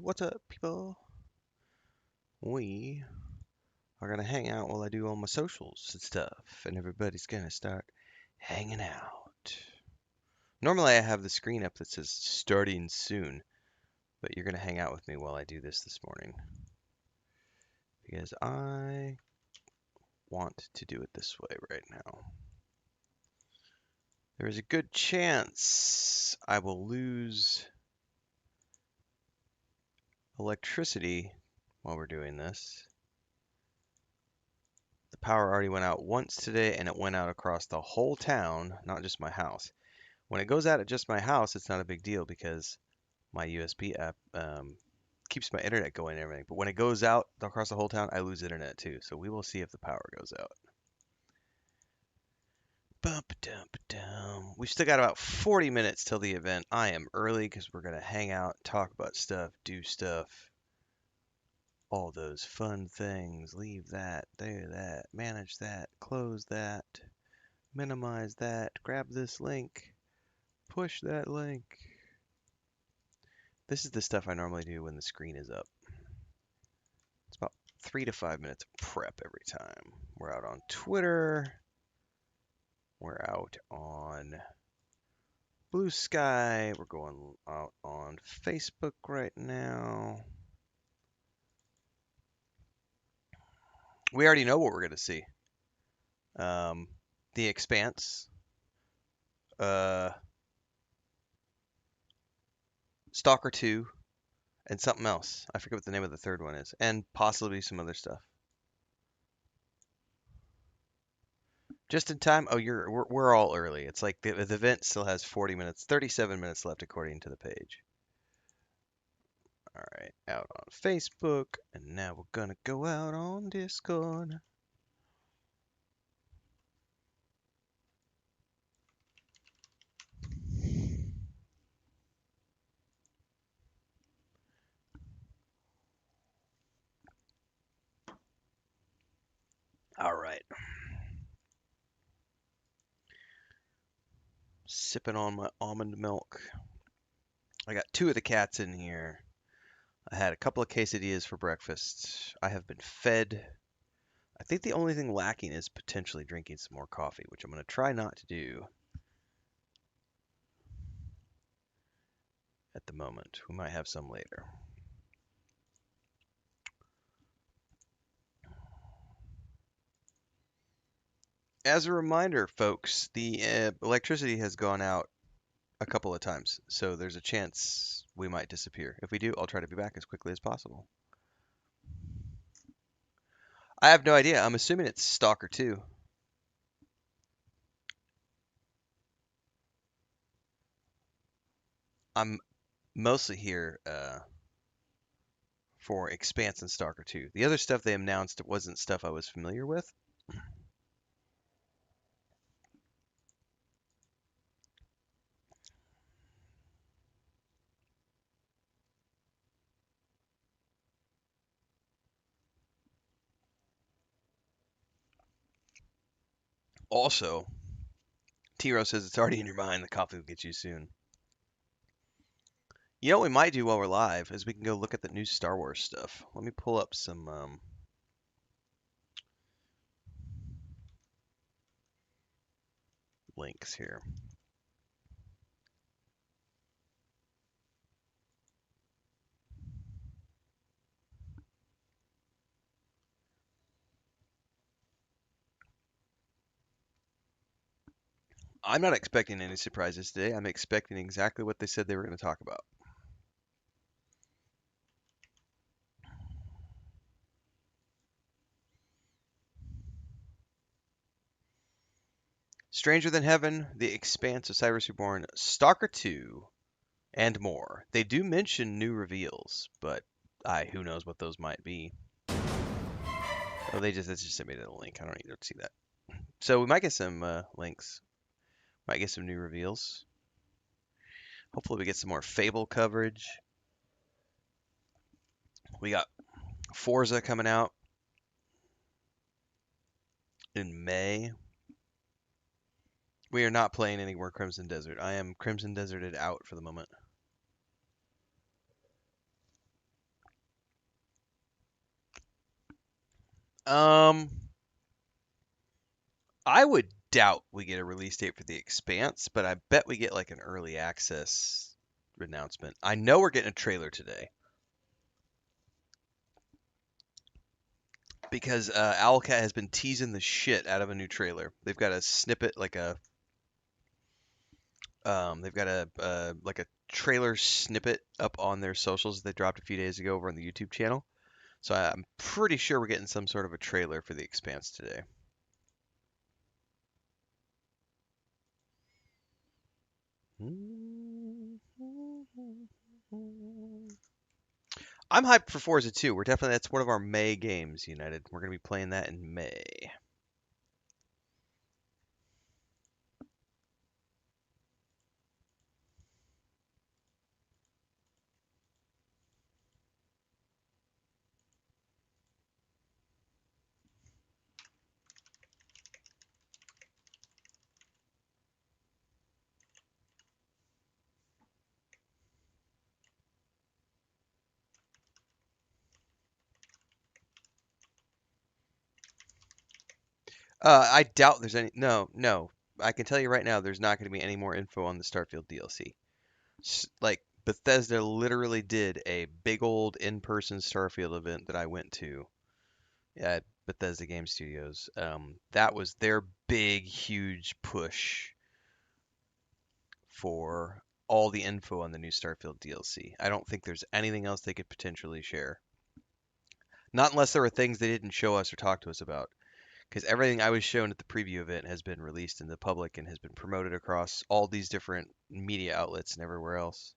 What's up, people? We are gonna hang out while I do all my socials and stuff, and everybody's gonna start hanging out. Normally I have the screen up that says starting soon, but you're gonna hang out with me while I do this morning because I want to do it this way right now. There is a good chance I will lose electricity while we're doing this. The power already went out once today, and it went out across the whole town, not just my house. When it goes out at just my house, it's not a big deal because my USB app keeps my internet going and everything. But when it goes out across the whole town, I lose internet too. So we will see if the power goes out. We've still got about 40 minutes till the event. I am early because we're going to hang out, talk about stuff, do stuff. All those fun things. Leave that, do that, manage that, close that, minimize that, grab this link, push that link. This is the stuff I normally do when the screen is up. It's about 3 to 5 minutes of prep every time. We're out on Twitter. We're out on Blue Sky. We're going out on Facebook right now. We already know what we're going to see. The Expanse. Stalker 2. And something else. I forget what the name of the third one is. And possibly some other stuff. Just in time. Oh, we're all early. It's like the event still has 40 minutes, 37 minutes left according to the page. All right, out on Facebook, and now we're gonna go out on Discord. All right. Sipping on my almond milk. I got 2 of the cats in here. I had a couple of quesadillas for breakfast. I have been fed. I think the only thing lacking is potentially drinking some more coffee, which I'm going to try not to do at the moment. We might have some later. As a reminder, folks, the electricity has gone out a couple of times, so there's a chance we might disappear. If we do, I'll try to be back as quickly as possible. I have no idea. I'm assuming it's Stalker 2. I'm mostly here for Expanse and Stalker 2. The other stuff they announced wasn't stuff I was familiar with. Also, Tiro says it's already in your mind. The coffee will get you soon. You know what we might do while we're live is we can go look at the new Star Wars stuff. Let me pull up some links here. I'm not expecting any surprises today. I'm expecting exactly what they said they were going to talk about. Stranger Than Heaven, The Expanse, Osiris Reborn, Stalker 2, and more. They do mention new reveals, but who knows what those might be. Oh, they just sent me the link. I don't need to see that. So we might get some links. Might get some new reveals. Hopefully we get some more Fable coverage. We got Forza coming out in May. We are not playing any more Crimson Desert. I am Crimson Deserted out for the moment. Um, I would doubt we get a release date for the Expanse, but I bet we get like an early access announcement. I know we're getting a trailer today because Owlcat has been teasing the shit out of a new trailer. They've got a snippet, they've got a like a trailer snippet up on their socials they dropped a few days ago over on the YouTube channel. So I'm pretty sure we're getting some sort of a trailer for the Expanse today. I'm hyped for Forza 2. That's one of our May games, United. We're gonna be playing that in May. I doubt there's any. No, no. I can tell you right now, there's not going to be any more info on the Starfield DLC. Like Bethesda literally did a big old in-person Starfield event that I went to at Bethesda Game Studios. That was their big, huge push for all the info on the new Starfield DLC. I don't think there's anything else they could potentially share. Not unless there were things they didn't show us or talk to us about. Because everything I was shown at the preview event has been released in the public and has been promoted across all these different media outlets and everywhere else.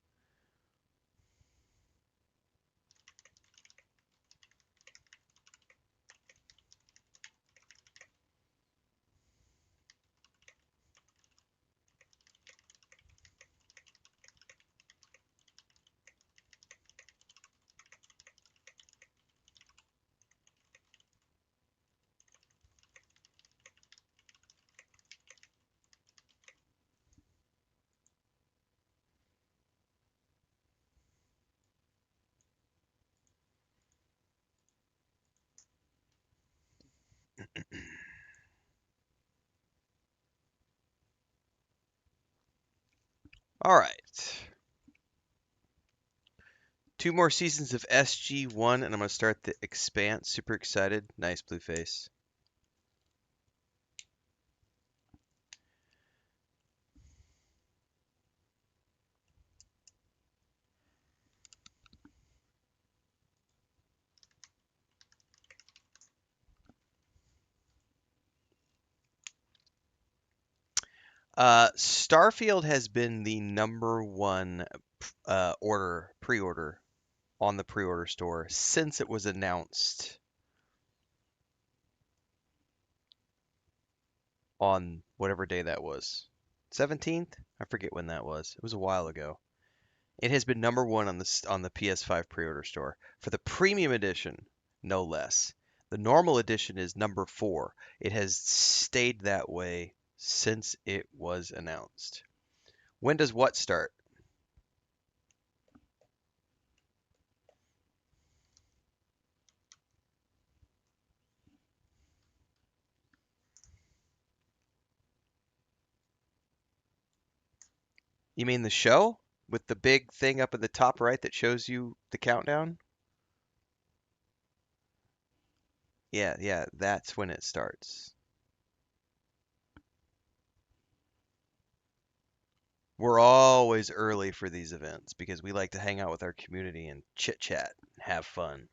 All right. 2 more seasons of SG1, and I'm going to start the Expanse. Super excited. Nice blue face. Starfield has been the #1 pre-order on the pre-order store since it was announced on whatever day that was. 17th? I forget when that was. It was a while ago. It has been #1 on the PS5 pre-order store for the premium edition, no less. The normal edition is #4. It has stayed that way since it was announced. When does what start? You mean the show with the big thing up at the top right that shows you the countdown? Yeah, yeah, that's when it starts. We're always early for these events because we like to hang out with our community and chit chat and have fun.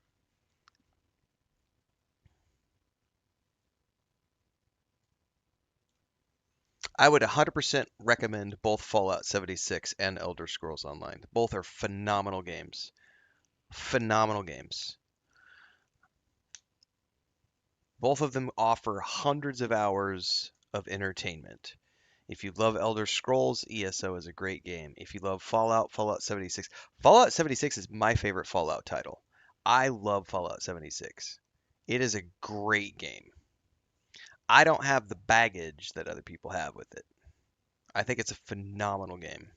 I would 100% recommend both Fallout 76 and Elder Scrolls Online. Both are phenomenal games. Phenomenal games. Both of them offer hundreds of hours of entertainment. If you love Elder Scrolls, ESO is a great game. If you love Fallout, Fallout 76. Fallout 76 is my favorite Fallout title. I love Fallout 76. It is a great game. I don't have the baggage that other people have with it. I think it's a phenomenal game.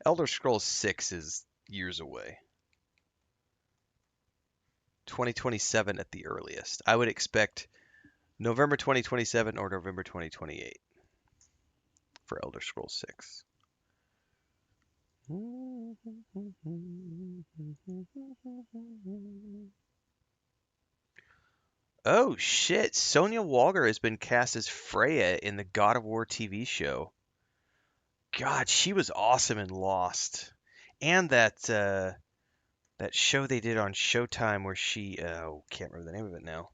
Elder Scrolls 6 is years away. 2027 at the earliest. I would expect November 2027 or November 2028 for Elder Scrolls 6. Oh shit, Sonya Walger has been cast as Freya in the God of War TV show. God, she was awesome in Lost. And that show they did on Showtime where she can't remember the name of it now.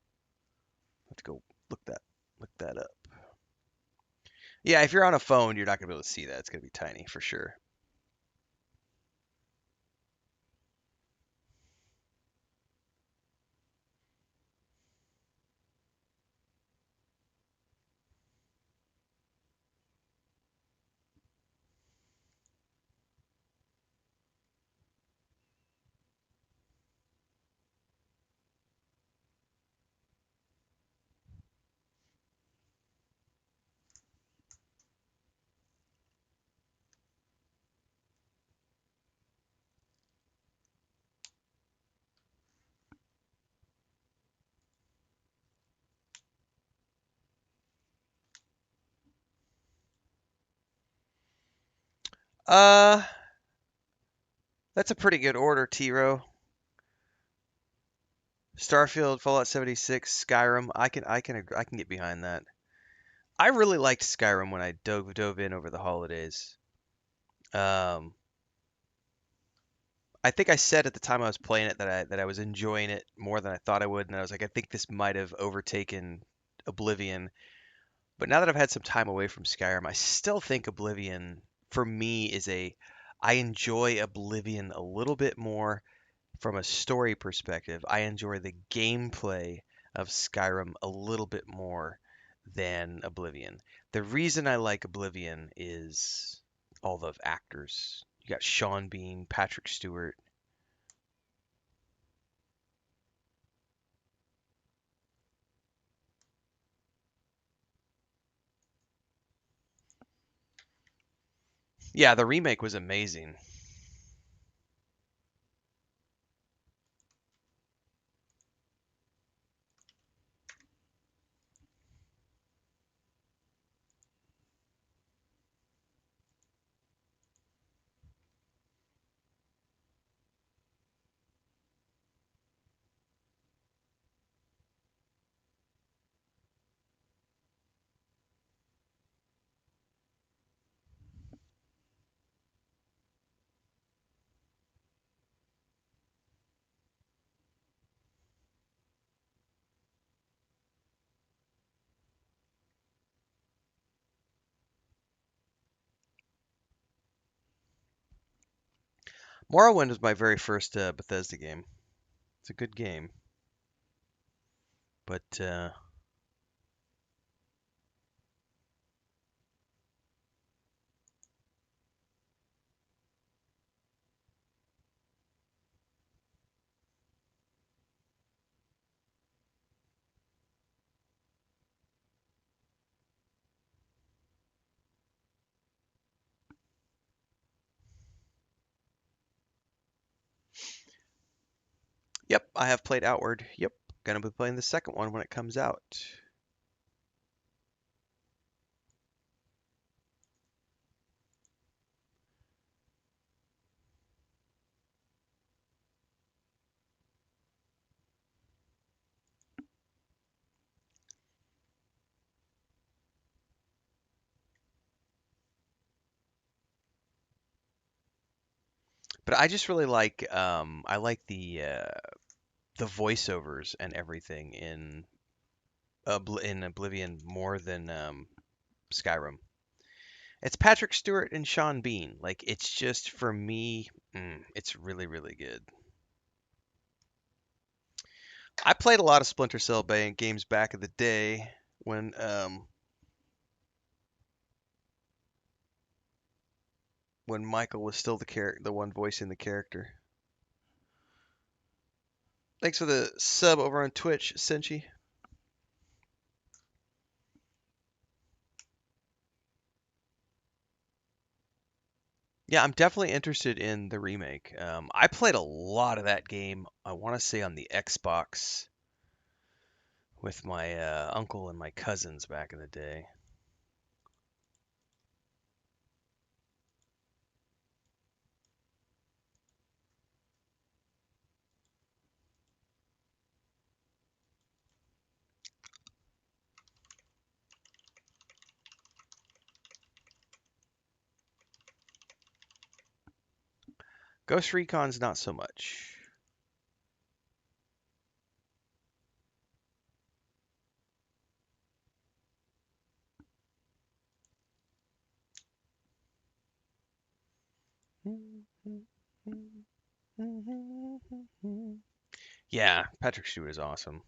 Let's go look that up. Yeah, if you're on a phone, you're not gonna be able to see that. It's gonna be tiny for sure. Uh, that's a pretty good order, T-Row. Starfield, Fallout 76, Skyrim. I can get behind that. I really liked Skyrim when I dove in over the holidays. Um, I think I said at the time I was playing it that I was enjoying it more than I thought I would, and I was like, I think this might have overtaken Oblivion. But now that I've had some time away from Skyrim, I still think Oblivion for me is a I enjoy Oblivion a little bit more from a story perspective. I enjoy the gameplay of Skyrim a little bit more than Oblivion. The reason I like Oblivion is all the actors. You got Sean Bean, Patrick Stewart. Yeah, the remake was amazing. Morrowind was my very first Bethesda game. It's a good game, but yep, I have played Outward. Yep, gonna be playing the second one when it comes out. But I just really like I like the voiceovers and everything in Oblivion more than Skyrim. It's Patrick Stewart and Sean Bean. Like it's just for me, it's really good. I played a lot of Splinter Cell games back in the day when Michael was still the one voicing the character. Thanks for the sub over on Twitch, Senchi. Yeah, I'm definitely interested in the remake. I played a lot of that game, I want to say on the Xbox with my uncle and my cousins back in the day. Ghost Recon's not so much. Yeah, Patrick Stewart is awesome.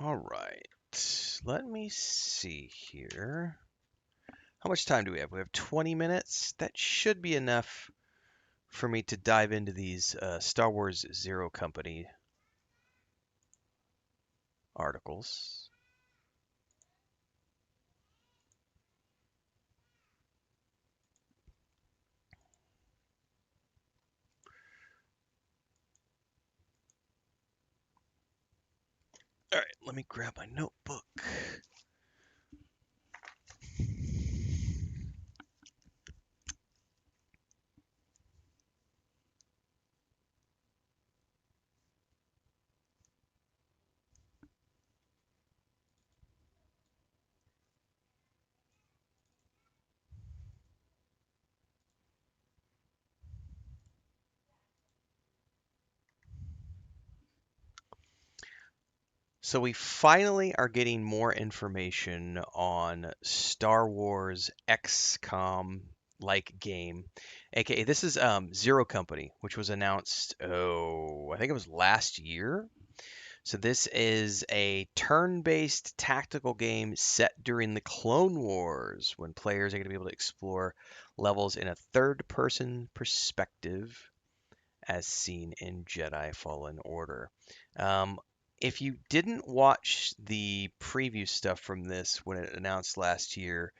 All right, let me see here. How much time do we have? We have 20 minutes. That should be enough for me to dive into these Star Wars Zero Company articles. All right, let me grab my notebook. So we finally are getting more information on Star Wars XCOM like game, aka this is Zero Company, which was announced, oh, I think it was last year. So this is a turn-based tactical game set during the Clone Wars, when players are going to be able to explore levels in a third-person perspective, as seen in Jedi Fallen Order. Um, if you didn't watch the preview stuff from this when it announced last year,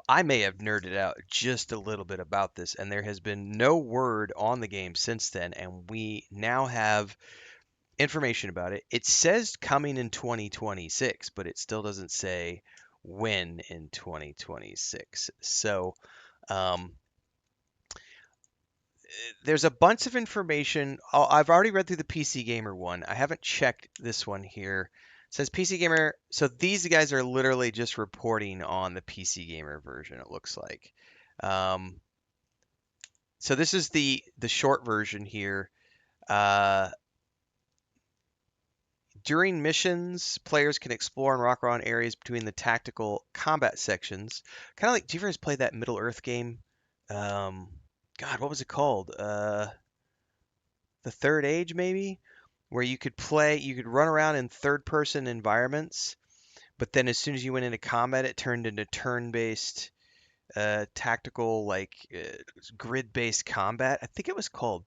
I may have nerded out just a little bit about this, and there has been no word on the game since then, and we now have information about it. It says coming in 2026, but it still doesn't say when in 2026. So, um, there's a bunch of information. I've already read through the PC Gamer one. I haven't checked this one here. It says PC Gamer. So these guys are literally just reporting on the PC Gamer version, it looks like. Um, so this is the short version here. Uh, During missions, players can explore and walk around areas between the tactical combat sections. Kind of like, do you ever play that Middle Earth game? Um, God, what was it called? The Third Age, maybe, where you could run around in third person environments, but then as soon as you went into combat, it turned into turn-based, tactical, like grid-based combat. I think it was called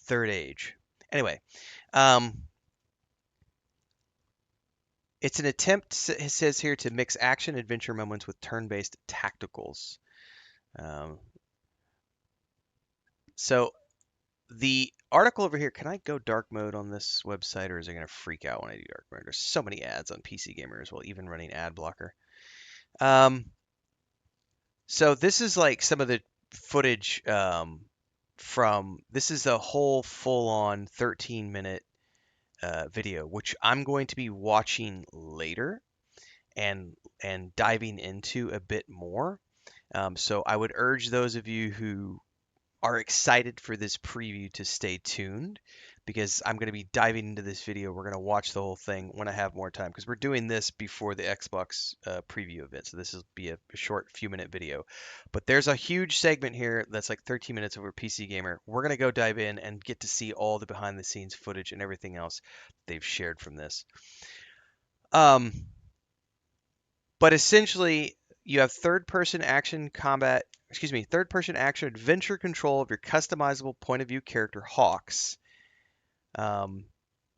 Third Age. Anyway, um, it's an attempt, it says here, to mix action adventure moments with turn-based tacticals. Um, so the article over here, can I go dark mode on this website, or is it going to freak out when I do dark mode? There's so many ads on PC Gamer as well, even running ad blocker. Um, so this is like some of the footage from, this is a whole full-on 13-minute video, which I'm going to be watching later and diving into a bit more. So I would urge those of you who are excited for this preview to stay tuned because I'm going to be diving into this video. We're going to watch the whole thing when I have more time because we're doing this before the Xbox preview event. So this will be a short few minute video. But there's a huge segment here that's like 13 minutes over PC Gamer. We're going to go dive in and get to see all the behind the scenes footage and everything else they've shared from this. But essentially, you have third-person action adventure control of your customizable point of view character, Hawks. It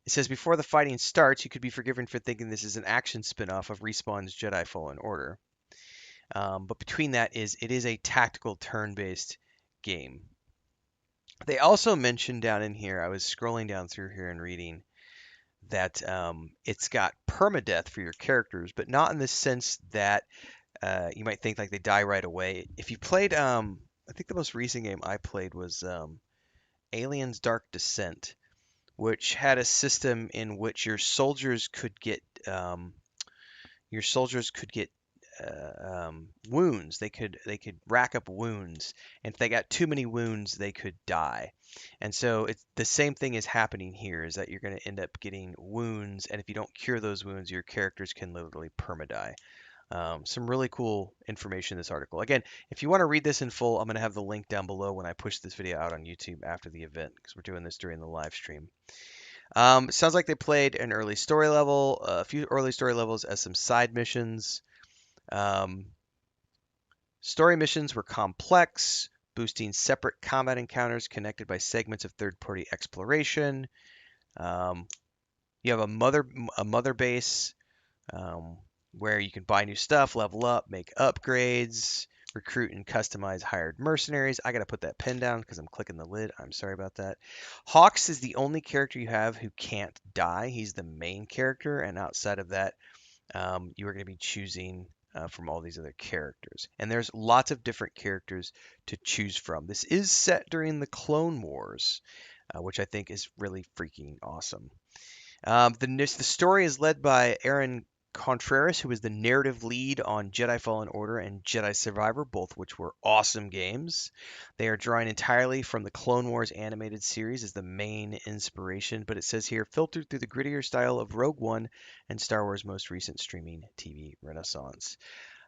says before the fighting starts, you could be forgiven for thinking this is an action spin-off of Respawn's Jedi Fallen Order. But between that it is a tactical turn-based game. They also mentioned down in here, I was scrolling down through here and reading, that it's got permadeath for your characters, but not in the sense that you might think like they die right away. If you played, I think the most recent game I played was Aliens Dark Descent, which had a system in which your soldiers could get wounds. They could rack up wounds, and if they got too many wounds, they could die. And so it's the same thing is happening here. Is that you're going to end up getting wounds, and if you don't cure those wounds, your characters can literally permadie. Some really cool information in this article. Again, if you want to read this in full, I'm going to have the link down below when I push this video out on YouTube after the event because we're doing this during the live stream. It sounds like they played an early story level, a few early story levels as some side missions. Story missions were complex, boosting separate combat encounters connected by segments of third-party exploration. You have a mother base where you can buy new stuff, level up, make upgrades, recruit and customize hired mercenaries. I got to put that pen down because I'm clicking the lid. I'm sorry about that. Hawks is the only character you have who can't die. He's the main character, and outside of that, you are going to be choosing from all these other characters. And there's lots of different characters to choose from. This is set during the Clone Wars, which I think is really freaking awesome. The story is led by Aaron Contreras, who was the narrative lead on Jedi Fallen Order and Jedi Survivor, both which were awesome games. They are drawing entirely from the Clone Wars animated series as the main inspiration, but it says here, filtered through the grittier style of Rogue One and Star Wars' most recent streaming TV renaissance.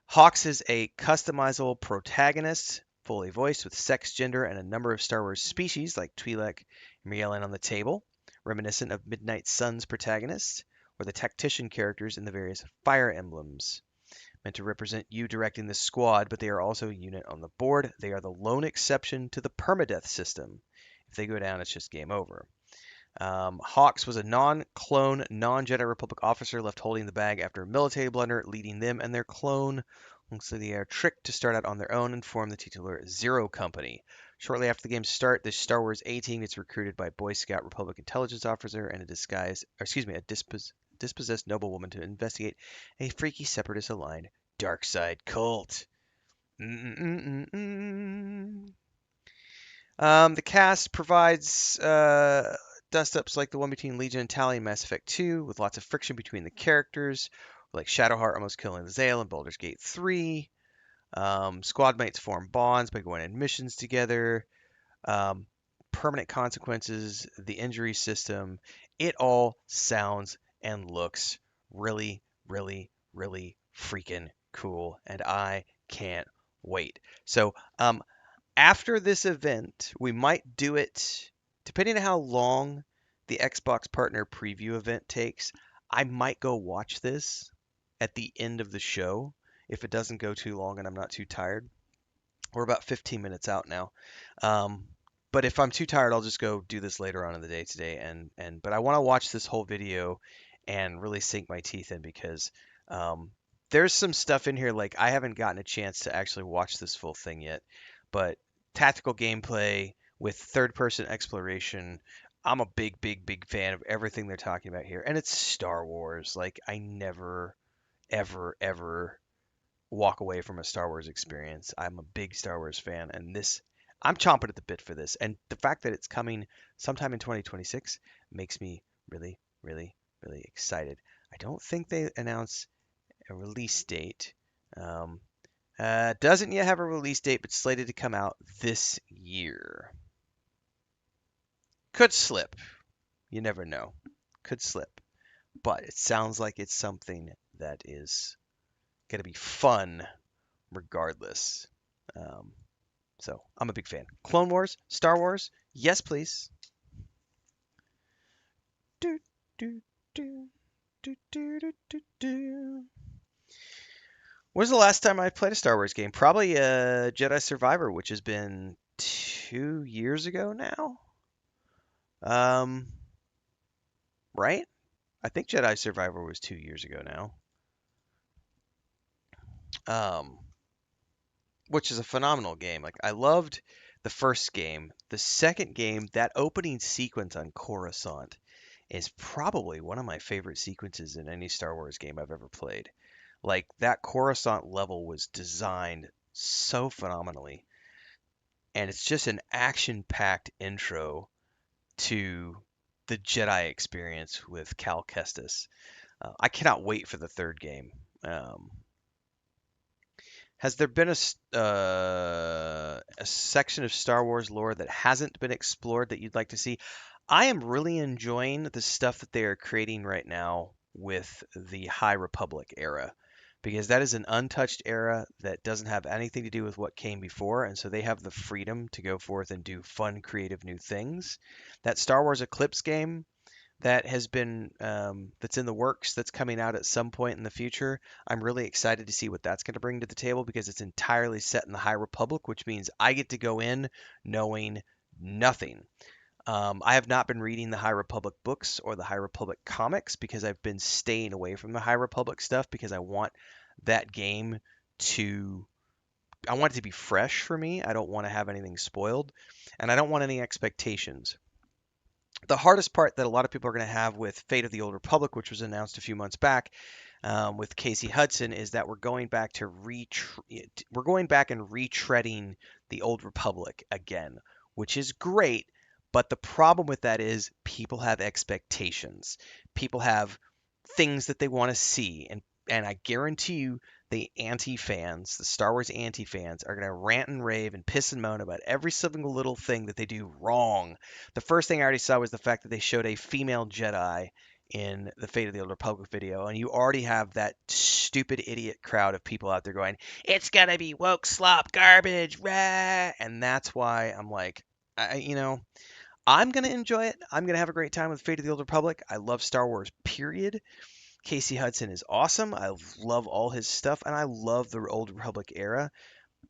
Hawks is a customizable protagonist, fully voiced with sex, gender, and a number of Star Wars species like Twi'lek and Yelling on the table, reminiscent of Midnight Sun's protagonist, or the tactician characters in the various Fire Emblems. Meant to represent you directing the squad, but they are also a unit on the board. They are the lone exception to the permadeath system. If they go down, it's just game over. Hawks was a non-clone, non-Jedi Republic officer left holding the bag after a military blunder, leading them and their clone. So they are tricked to start out on their own and form the titular Zero Company. Shortly after the game's start, the Star Wars A-Team gets recruited by Boy Scout Republic intelligence officer and a dispossessed noblewoman to investigate a freaky separatist-aligned dark side cult. The cast provides dust-ups like the one between Legion and Tali in Mass Effect 2, with lots of friction between the characters, like Shadowheart almost killing Lae'zel in Baldur's Gate 3. Squad mates form bonds by going on missions together. Permanent consequences, the injury system. It all sounds and looks really, really, really freaking cool, and I can't wait. So, after this event, we might do it, depending on how long the Xbox Partner Preview event takes, I might go watch this at the end of the show if it doesn't go too long and I'm not too tired. We're about 15 minutes out now. But if I'm too tired, I'll just go do this later on in the day today. But I want to watch this whole video and really sink my teeth in because there's some stuff in here like I haven't gotten a chance to actually watch this full thing yet. But tactical gameplay with third-person exploration, I'm a big, big, big fan of everything they're talking about here. And it's Star Wars. Like I never, ever, ever walk away from a Star Wars experience. I'm a big Star Wars fan, and I'm chomping at the bit for this. And the fact that it's coming sometime in 2026 makes me really, really, really excited. I don't think they announce a release date. Doesn't yet have a release date, but slated to come out this year. Could slip. You never know. Could slip. But it sounds like it's something that is going to be fun regardless. Um, so I'm a big fan. Clone Wars, Star Wars, yes, please. Do, do, do, do, do, do, do, do. When's the last time I played a Star Wars game? Probably Jedi Survivor, which has been 2 years ago now. Um, right? I think Jedi Survivor was 2 years ago now. Um, which is a phenomenal game. Like I loved the first game. The second game, that opening sequence on Coruscant is probably one of my favorite sequences in any Star Wars game I've ever played. Like that Coruscant level was designed so phenomenally, and it's just an action-packed intro to the Jedi experience with Cal Kestis. I cannot wait for the third game. Um, has there been a section of Star Wars lore that hasn't been explored that you'd like to see? I am really enjoying the stuff that they are creating right now with the High Republic era, because that is an untouched era that doesn't have anything to do with what came before, and so they have the freedom to go forth and do fun, creative new things. That Star Wars Eclipse game that has been that's in the works, that's coming out at some point in the future. I'm really excited to see what that's going to bring to the table because it's entirely set in the High Republic, which means I get to go in knowing nothing. I have not been reading the High Republic books or the High Republic comics because I've been staying away from the High Republic stuff because I want that game to I want it to be fresh for me. I don't want to have anything spoiled, and I don't want any expectations. The hardest part that a lot of people are going to have with Fate of the Old Republic, which was announced a few months back, with Casey Hudson, is that we're going back and retreading the Old Republic again, which is great. But the problem with that is people have expectations. People have things that they want to see, and I guarantee you the anti-fans, the Star Wars anti-fans, are going to rant and rave and piss and moan about every single little thing that they do wrong. The first thing I already saw was the fact that they showed a female Jedi in the Fate of the Old Republic video, and you already have that stupid idiot crowd of people out there going, "It's gonna be woke slop garbage," rah! And that's why I'm like, I'm gonna enjoy it. I'm gonna have a great time with Fate of the Old Republic. I love Star Wars, period. Casey Hudson is awesome. I love all his stuff, and I love the Old Republic era.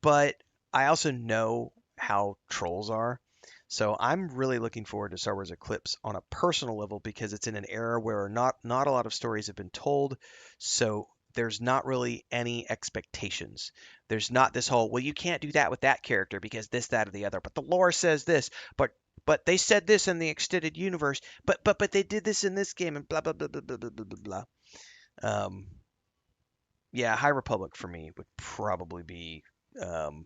But I also know how trolls are. So I'm really looking forward to Star Wars Eclipse on a personal level because it's in an era where not a lot of stories have been told. So there's not really any expectations. There's not this whole, well, you can't do that with that character because this, that, or the other. But the lore says this. But they said this in the extended universe. But they did this in this game and blah blah blah blah blah blah blah blah. Um, yeah, High Republic for me would probably be um,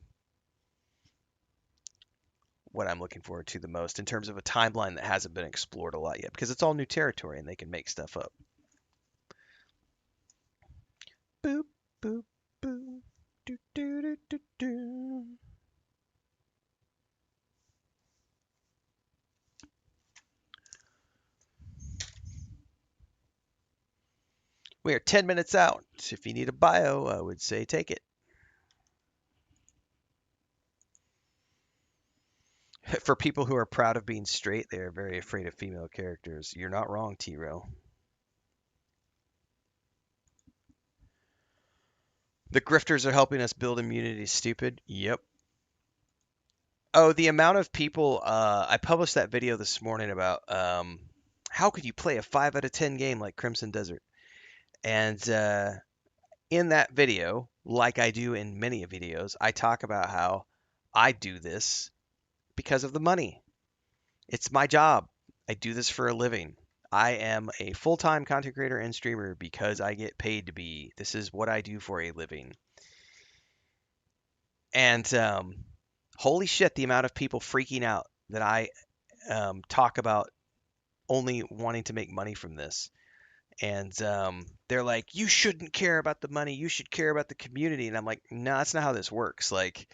what I'm looking forward to the most in terms of a timeline that hasn't been explored a lot yet because it's all new territory and they can make stuff up. Boop, boop, boop. Do, do, do, do, do. We are 10 minutes out. If you need a bio, I would say take it. For people who are proud of being straight, they are very afraid of female characters. You're not wrong, T-Rail. The grifters are helping us build immunity, stupid. Yep. Oh, the amount of people. I published that video this morning about how could you play a 5 out of 10 game like Crimson Desert. And in that video, like I do in many videos, I talk about how I do this because of the money. It's my job. I do this for a living. I am a full-time content creator and streamer because I get paid to be. This is what I do for a living. And holy shit, the amount of people freaking out that I talk about only wanting to make money from this. And they're like, you shouldn't care about the money, you should care about the community. And I'm like, no, that's not how this works. Like,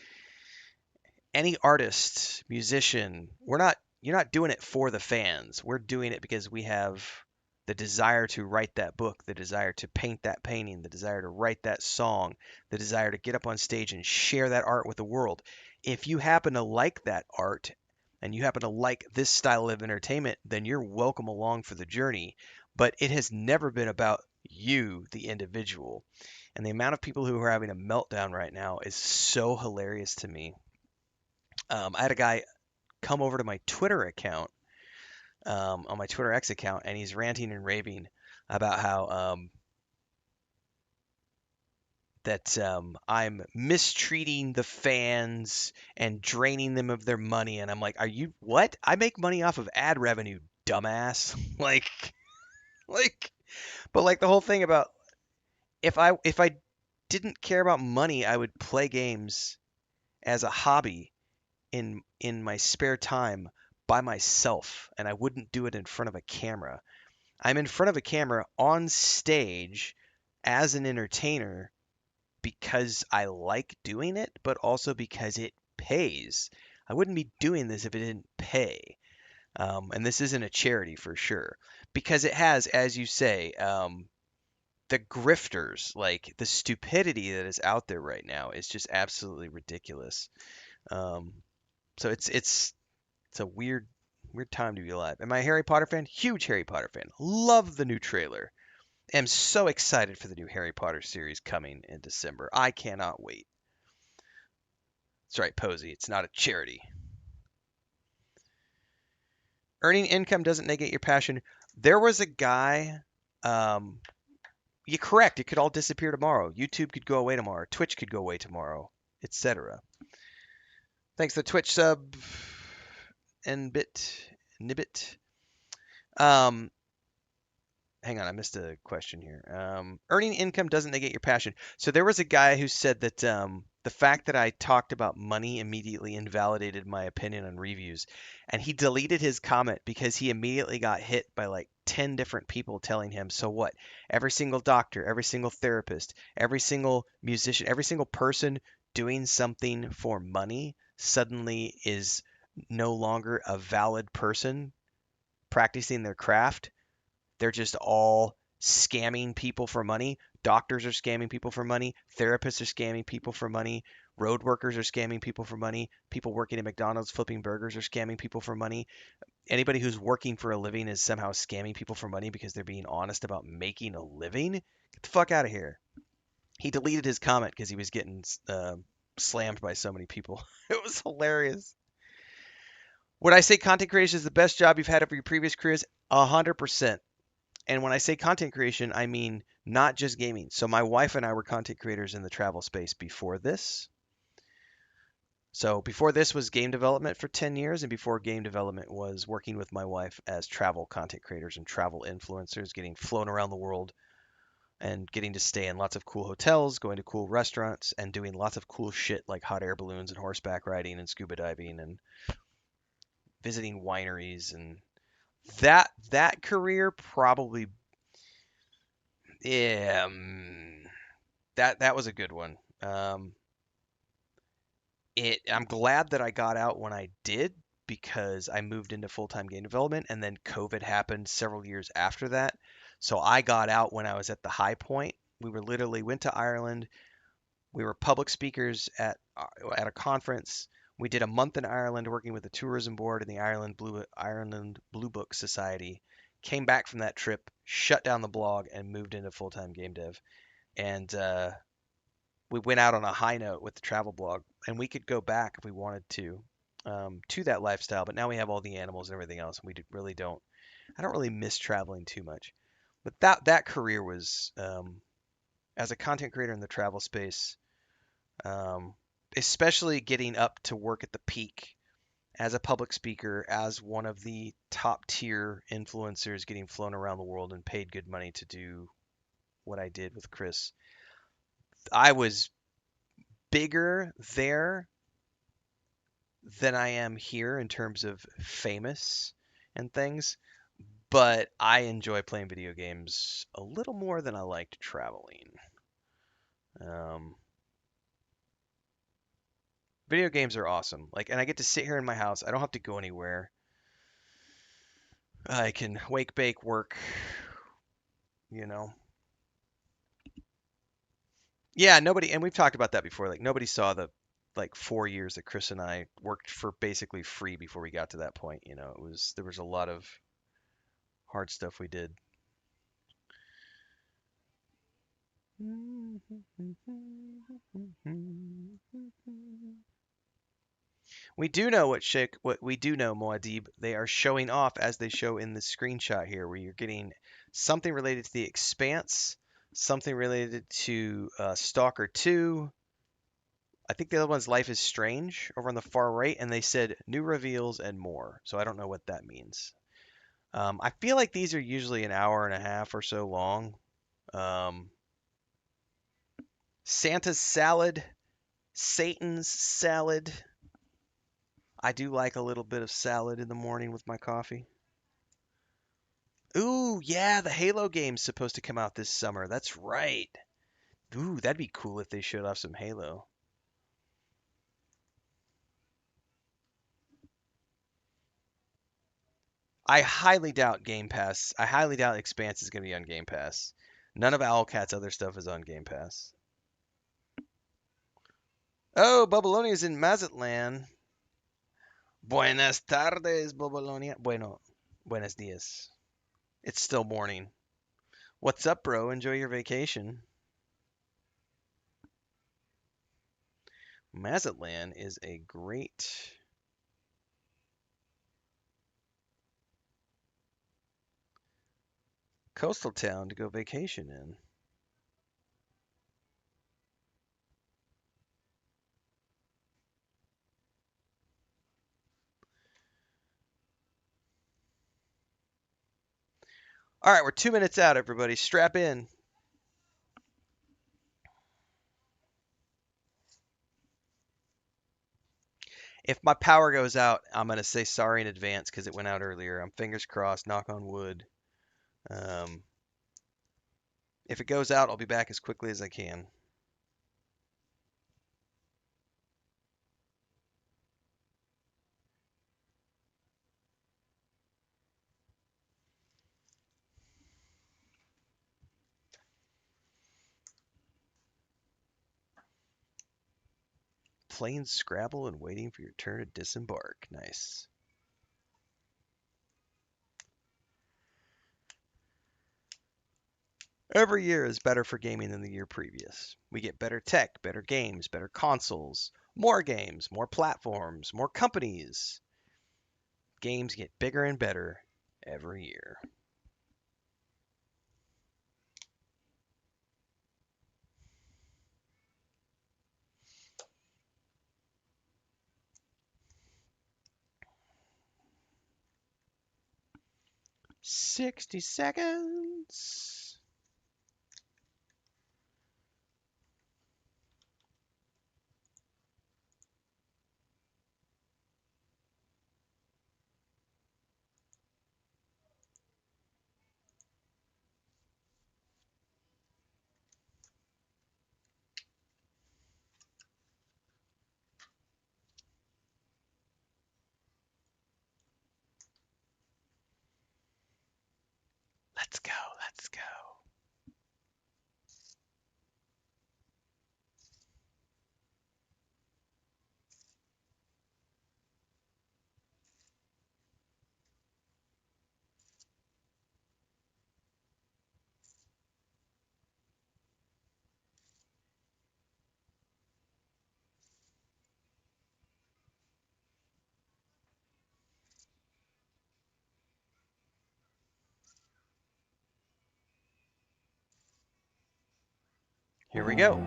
any artist, musician, you're not doing it for the fans. We're doing it because we have the desire to write that book, the desire to paint that painting, the desire to write that song, the desire to get up on stage and share that art with the world. If you happen to like that art and you happen to like this style of entertainment, then you're welcome along for the journey. But it has never been about you, the individual. And the amount of people who are having a meltdown right now is so hilarious to me. I had a guy come over to my Twitter account, on my Twitter X account, and he's ranting and raving about how I'm mistreating the fans and draining them of their money. And I'm like, are you what? I make money off of ad revenue, dumbass. Like, but like the whole thing about if I didn't care about money, I would play games as a hobby in my spare time by myself, and I wouldn't do it in front of a camera. I'm in front of a camera on stage as an entertainer because I like doing it, but also because it pays. I wouldn't be doing this if it didn't pay. And this isn't a charity for sure, because it has, as you say, the grifters, like the stupidity that is out there right now is just absolutely ridiculous. Um, so it's a weird time to be alive. Am I a Harry Potter fan? Huge Harry Potter fan. Love the new trailer. Am so excited for the new Harry Potter series coming in December. I cannot wait. That's right, Posey. It's not a charity. Earning income doesn't negate your passion. There was a guy. Um, you're correct. It could all disappear tomorrow. YouTube could go away tomorrow. Twitch could go away tomorrow, etc. Thanks to Twitch sub and bit nibbit. Um, Hang on, I missed a question here. Earning income doesn't negate your passion. So there was a guy who said that the fact that I talked about money immediately invalidated my opinion on reviews, and he deleted his comment because he immediately got hit by like 10 different people telling him, so what? Every single doctor, every single therapist, every single musician, every single person doing something for money suddenly is no longer a valid person practicing their craft. They're just all scamming people for money. Doctors are scamming people for money. Therapists are scamming people for money. Road workers are scamming people for money. People working at McDonald's flipping burgers are scamming people for money. Anybody who's working for a living is somehow scamming people for money because they're being honest about making a living. Get the fuck out of here. He deleted his comment because he was getting slammed by so many people. It was hilarious. Would I say content creation is the best job you've had over your previous careers? 100%. And when I say content creation, I mean not just gaming. So my wife and I were content creators in the travel space before this. So before this was game development for 10 years, and before game development was working with my wife as travel content creators and travel influencers, getting flown around the world and getting to stay in lots of cool hotels, going to cool restaurants, and doing lots of cool shit like hot air balloons and horseback riding and scuba diving and visiting wineries. And that career probably, yeah, that was a good one. I'm glad that I got out when I did because I moved into full-time game development, and then COVID happened several years after that. So I got out when I was at the high point. We were literally went to Ireland. We were public speakers at a conference. We did a month in Ireland working with the tourism board and the Ireland Blue Book Society. Came back from that trip, shut down the blog, and moved into full-time game dev. And we went out on a high note with the travel blog, and we could go back if we wanted to that lifestyle. But now we have all the animals and everything else, and really don't. I don't really miss traveling too much. But that career was as a content creator in the travel space, um, especially getting up to work at the peak as a public speaker, as one of the top tier influencers, getting flown around the world and paid good money to do what I did with Chris. I was bigger there than I am here in terms of famous and things, but I enjoy playing video games a little more than I liked traveling. Um, Video games are awesome. Like, and I get to sit here in my house. I don't have to go anywhere. I can wake, bake, work, you know. Yeah, nobody, and we've talked about that before. Like, nobody saw the like 4 years that Chris and I worked for basically free before we got to that point. You know, there was a lot of hard stuff we did. We do know what we do know, Muad'Dib. They are showing off as they show in the screenshot here, where you're getting something related to the Expanse, something related to Stalker 2. I think the other one's Life is Strange over on the far right, and they said new reveals and more. So I don't know what that means. I feel like these are usually an hour and a half or so long. Um, Santa's salad, Satan's salad. I do like a little bit of salad in the morning with my coffee. Ooh, yeah, the Halo game's supposed to come out this summer. That's right. Ooh, that'd be cool if they showed off some Halo. I highly doubt Game Pass. I highly doubt Expanse is going to be on Game Pass. None of Owlcat's other stuff is on Game Pass. Oh, Babylonia's in Mazatlan. Buenas tardes, Babylonia. Bueno, buenos dias. It's still morning. What's up, bro? Enjoy your vacation. Mazatlan is a great coastal town to go vacation in. All right, we're 2 minutes out, everybody. Strap in. If my power goes out, I'm going to say sorry in advance because it went out earlier. I'm fingers crossed, knock on wood. Um, if it goes out, I'll be back as quickly as I can. Playing Scrabble and waiting for your turn to disembark. Nice. Every year is better for gaming than the year previous. We get better tech, better games, better consoles, more games, more platforms, more companies. Games get bigger and better every year. $60. Let's go, let's go. Here we go.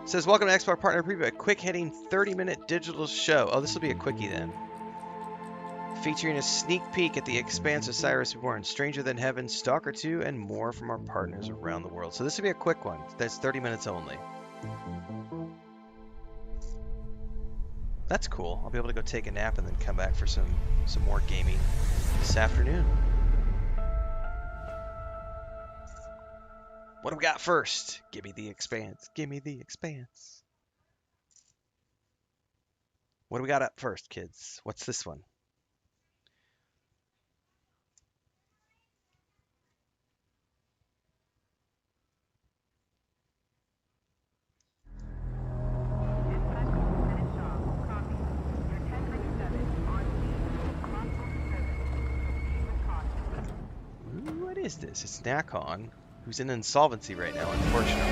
It says, welcome to Xbox Partner Preview, a quick-hitting 30-minute digital show. Oh, this will be a quickie then. Featuring a sneak peek at the Expanse, Osiris Reborn, Stranger Than Heaven, Stalker 2, and more from our partners around the world. So this will be a quick one. That's 30 minutes only. That's cool. I'll be able to go take a nap and then come back for some more gaming this afternoon. What do we got first? Give me the Expanse. Give me the Expanse. What do we got up first, kids? What's this one? What is this? It's Nakon, who's in insolvency right now, unfortunately.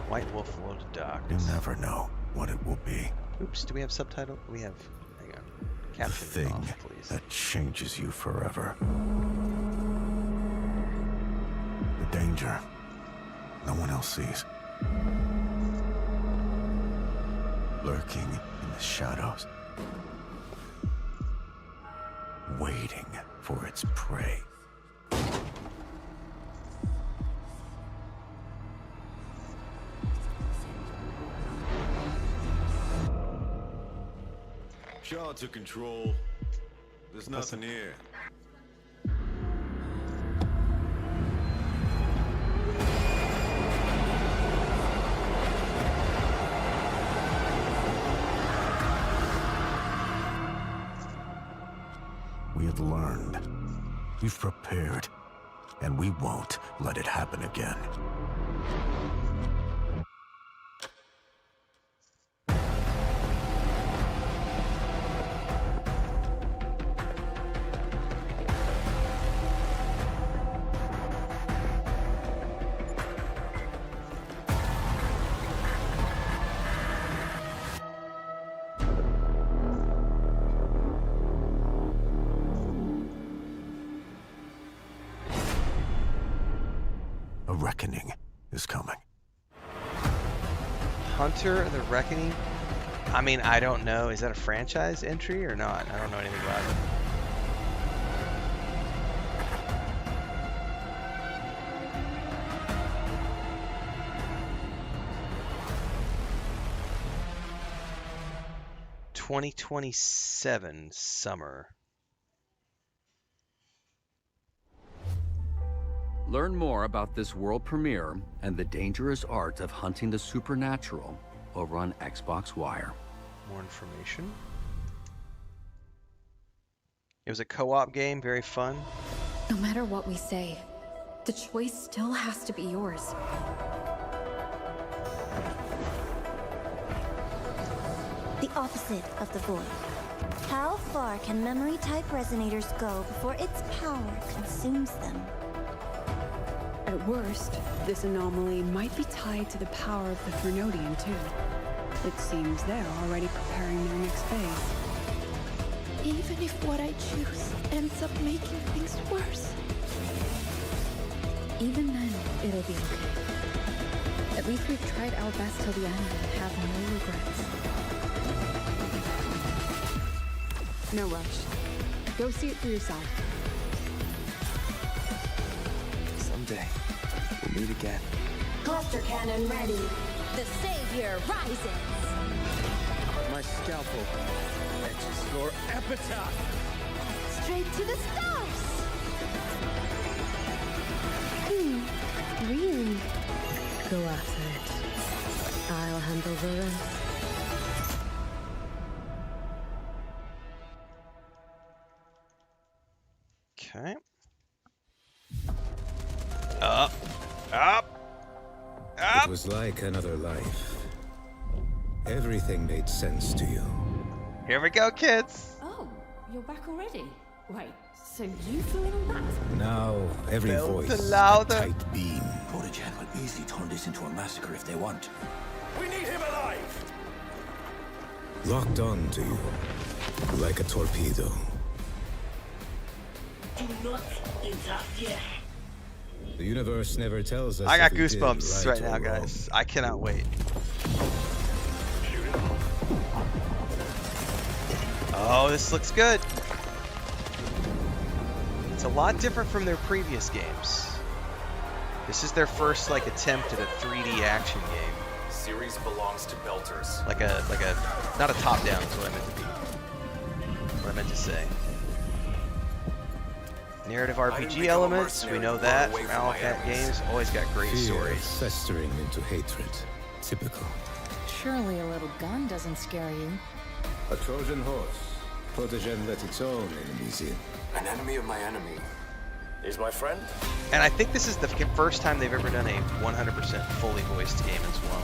White Wolf World of Darkness. You never know what it will be. Oops, do we have subtitle? We have, hang on. The Caption thing off, please. that changes you forever. The danger no one else sees. Lurking in the shadows. Waiting for its prey. Shaw took control. There's nothing here. We have learned. We've prepared. And we won't let it happen again. A reckoning is coming. Hunter the Reckoning? I mean, I don't know. Is that a franchise entry or not? I don't know anything about it. ...2027 summer. Learn more about this world premiere and the dangerous art of hunting the supernatural over on Xbox Wire. More information. It was a co-op game, very fun. No matter what we say, the choice still has to be yours. The opposite of the void. How far can memory-type resonators go before its power consumes them? At worst, this anomaly might be tied to the power of the Thrunodian, too. It seems they're already preparing their next phase. Even if what I choose ends up making things worse. Even then, it'll be okay. At least we've tried our best till the end and have no regrets. No rush. Go see it for yourself. Someday, we'll meet again. Cluster cannon ready. The savior rises. My scalpel etches your epitaph. Straight to the stars. Really? Go after it. I'll handle the rest. Okay. Up. Up. It was like another life. Everything made sense to you. Here we go, kids. Oh, you're back already? Wait, so you flew in on that? Now, every Build voice the is louder. a tight beam. Protegen will easily turn this into a massacre if they want. We need him alive! Locked on to you, like a torpedo. Do not interfere. The universe never tells us. I got if we did goosebumps right or now, wrong. guys. I cannot wait. Oh, this looks good. It's a lot different from their previous games. This is their first like attempt at a 3D action game. Series belongs to Belters. Like a not a top down is what I meant to be. What I meant to say. Narrative RPG elements, we know that from Owlcat games. Always got great Fear stories. festering into hatred. Typical. Surely a little gun doesn't scare you. A Trojan horse. Protegen let its own enemies in. An enemy of my enemy is my friend. And I think this is the first time they've ever done a 100% fully voiced game as well.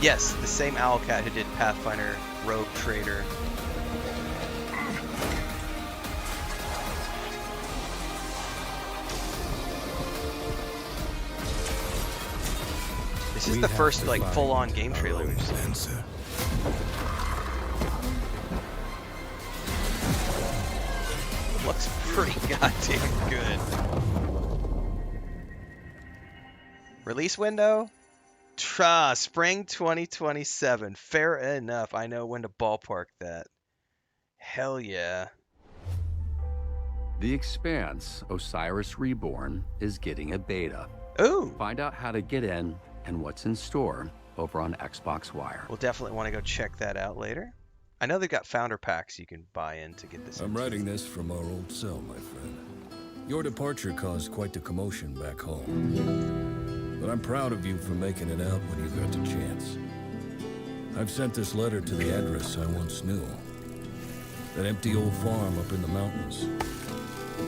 Yes, the same Owlcat who did Pathfinder, Rogue Trader. This is the first like full-on game trailer we've seen. Looks pretty goddamn good. Release window? Spring 2027. Fair enough. I know when to ballpark that. Hell yeah. The Expanse, Osiris Reborn, is getting a beta. Ooh. Find out how to get in and what's in store over on Xbox Wire. We'll definitely want to go check that out later. I know they've got founder packs you can buy in to get this. I'm writing this from our old cell, my friend. Your departure caused quite the commotion back home. But I'm proud of you for making it out when you got the chance. I've sent this letter to the address I once knew. That empty old farm up in the mountains.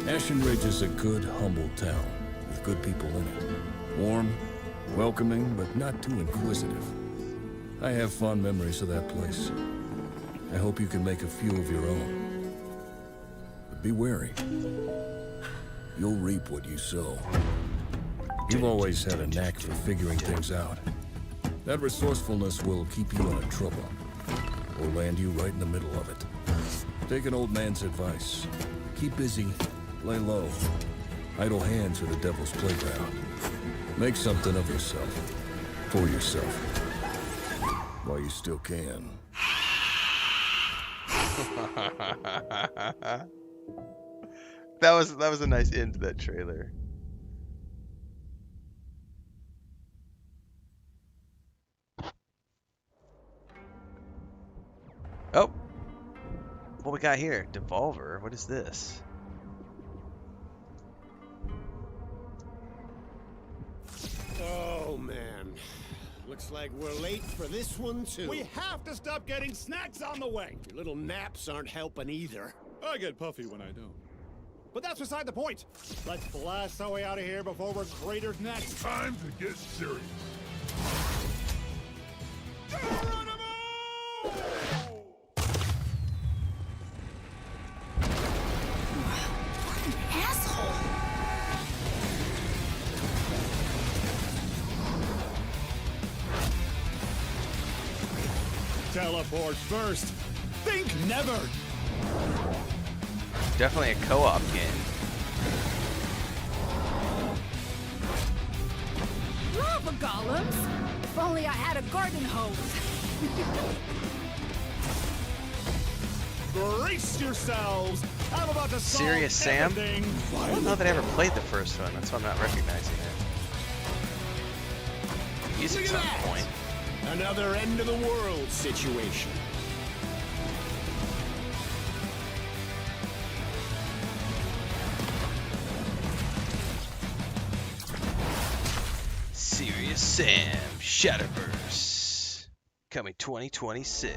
Ashen Ridge is a good, humble town with good people in it. Warm, welcoming, but not too inquisitive. I have fond memories of that place. I hope you can make a few of your own. But be wary. You'll reap what you sow. You've always had a knack for figuring things out. That resourcefulness will keep you out of trouble, or land you right in the middle of it. Take an old man's advice. Keep busy, lay low. Idle hands are the devil's playground. Make something of yourself, for yourself, while you still can. That was a nice end to that trailer. Oh, what we got here? Devolver. What is this? Oh man, looks like we're late for this one too. We have to stop getting snacks on the way. Your little naps aren't helping either. I get puffy when I don't. But that's beside the point. Let's blast our way out of here before we're cratered next. Time to get serious. Teleport first. Think never. Definitely a co-op game. Lava golems! If only I had a garden hose. Brace yourselves. I'm about to solve Serious Sam? everything. I don't know that I ever played the first one. That's why I'm not recognizing it. Music's on point. Another end of the world situation. Serious Sam Shadowverse coming 2026.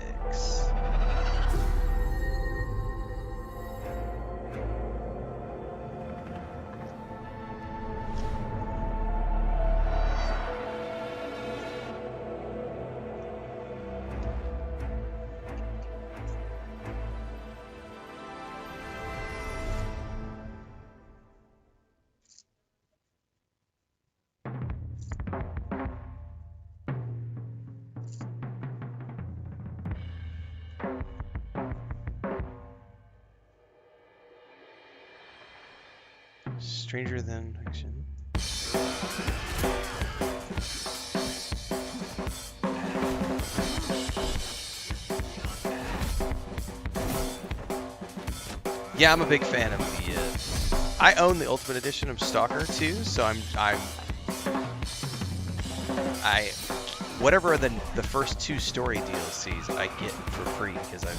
Stranger Than Fiction. Yeah, I'm a big fan of the. I own the Ultimate Edition of Stalker too, so whatever the first 2 story DLCs I get for free because I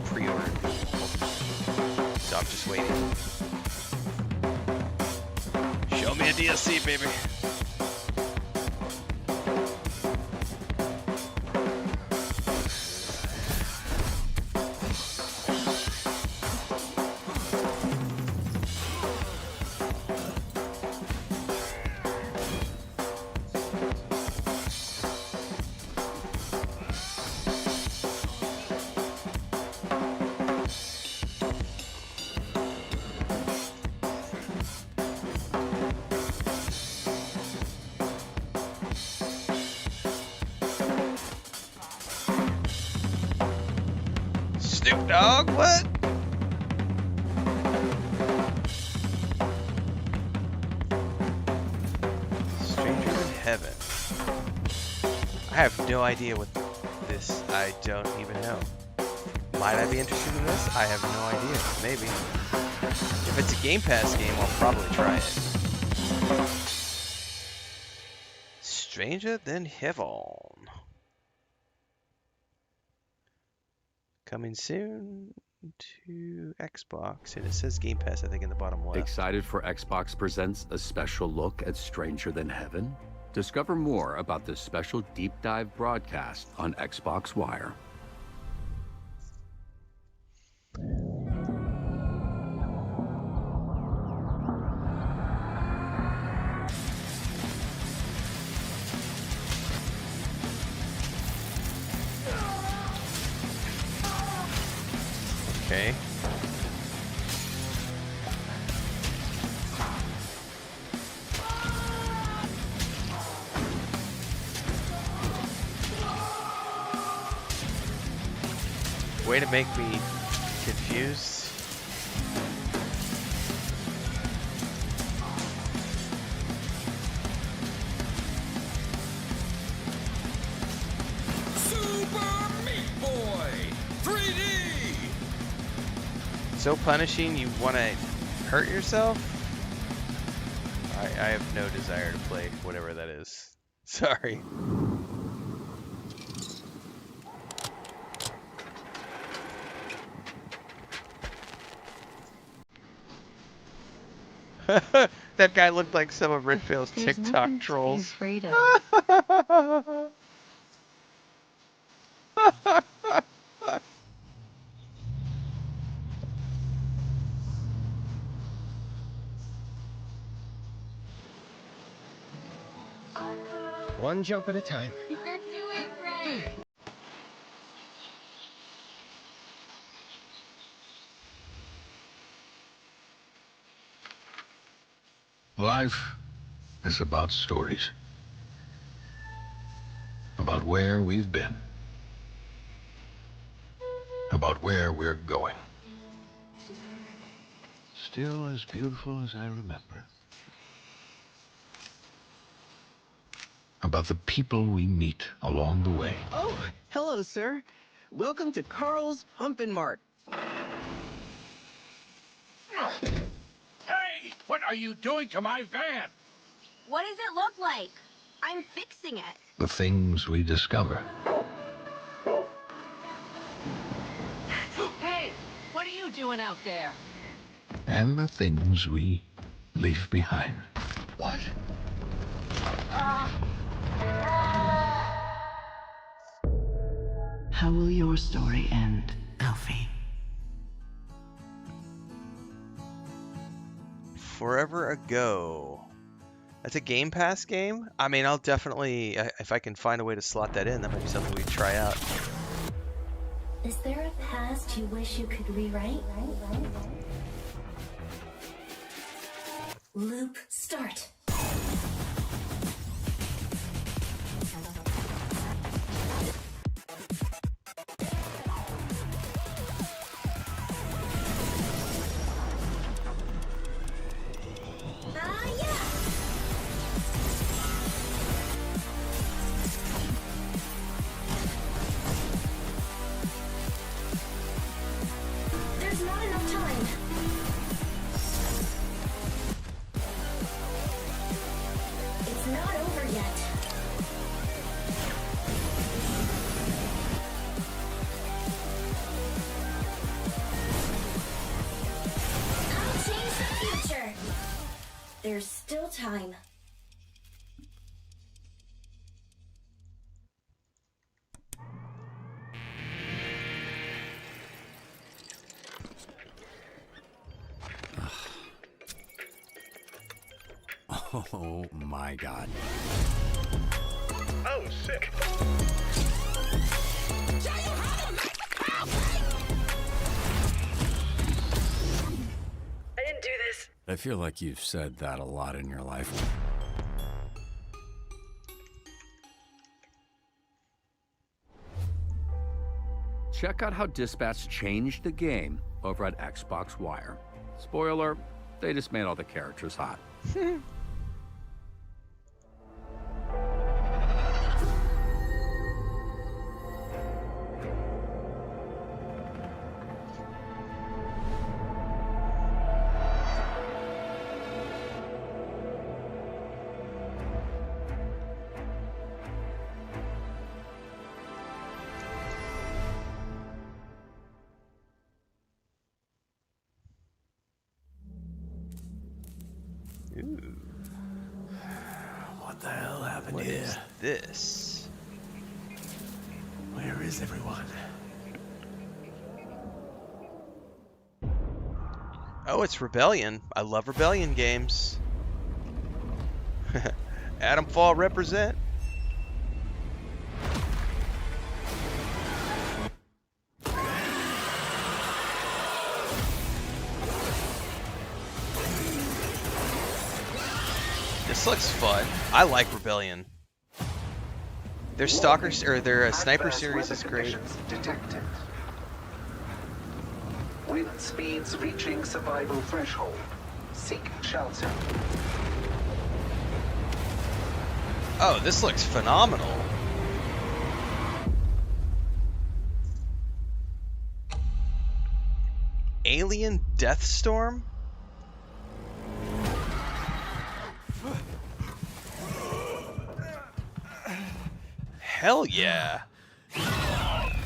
pre-ordered the Ultimate. So I'm just waiting. Show me a DLC, baby. Snoop Dogg, what? Stranger in Heaven. I have no idea what this. I don't even know. Might I be interested in this? I have no idea. Maybe. If it's a Game Pass game, I'll probably try it. Stranger Than Heaven. Coming soon to Xbox, and it says Game Pass, I think, in the bottom left. Excited for Xbox Presents a special look at Stranger Than Heaven? Discover more about this special deep dive broadcast on Xbox Wire. Okay. Way to make me confused. So punishing, you want to hurt yourself? I have no desire to play whatever that is. Sorry. That guy looked like some of Renfail's TikTok trolls. Afraid of. One jump at a time. Life is about stories. About where we've been. About where we're going. Still as beautiful as I remember. About the people we meet along the way. Oh, hello, sir. Welcome to Carl's Pumpin' Mart. Hey, what are you doing to my van? What does it look like? I'm fixing it. The things we discover. Hey, what are you doing out there? And the things we leave behind. What? How will your story end, Alfie? Forever Ago. That's a Game Pass game? I mean, I'll definitely, if I can find a way to slot that in, that might be something we try out. Is there a past you wish you could rewrite? Loop start. not enough time. It's not over yet. I'll change the future. There's still time. Oh my god. Oh, sick. I didn't do this. I feel like you've said that a lot in your life. Check out how Dispatch changed the game over at Xbox Wire. Spoiler, they just made all the characters hot. Ooh. What the hell happened What here? is this? Where is everyone? Oh, it's Rebellion. I love Rebellion games. Adam Fall represent. This looks fun. I like Rebellion. Their Stalker or their Sniper series is great. Detected. Wind speeds reaching survival threshold. Seek shelter. Oh, this looks phenomenal. Alien Deathstorm? Hell yeah.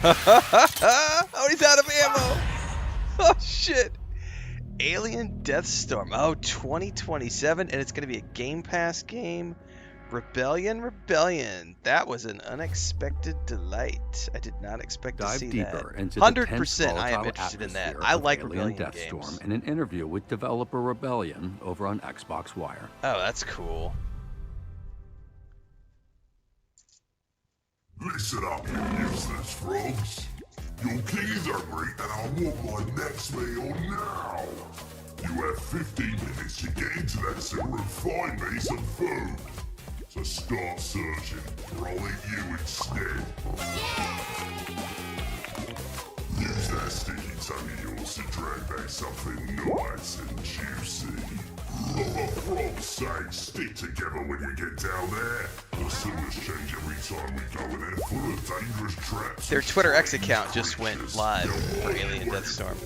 Oh, he's out of ammo. Oh, shit. Alien Deathstorm. Oh, 2027, and it's going to be a Game Pass game. Rebellion. That was an unexpected delight. I did not expect to see that. Dive deeper into 100% I am interested in that. I like Alien Rebellion Deathstorm games. in an interview with developer Rebellion over on Xbox Wire. Oh, that's cool. Listen up, you useless frogs. Your king is hungry and I want my next meal now. You have 15 minutes to get into that sewer and find me some food. So start searching, or I'll eat you instead. Use that sticky tongue of yours to drag back something nice and juicy. For frog's sake, stick together when you get down there. The sewers change every time we go and they're full of dangerous traps. Their Twitter X account just went live for Alien Deathstorm.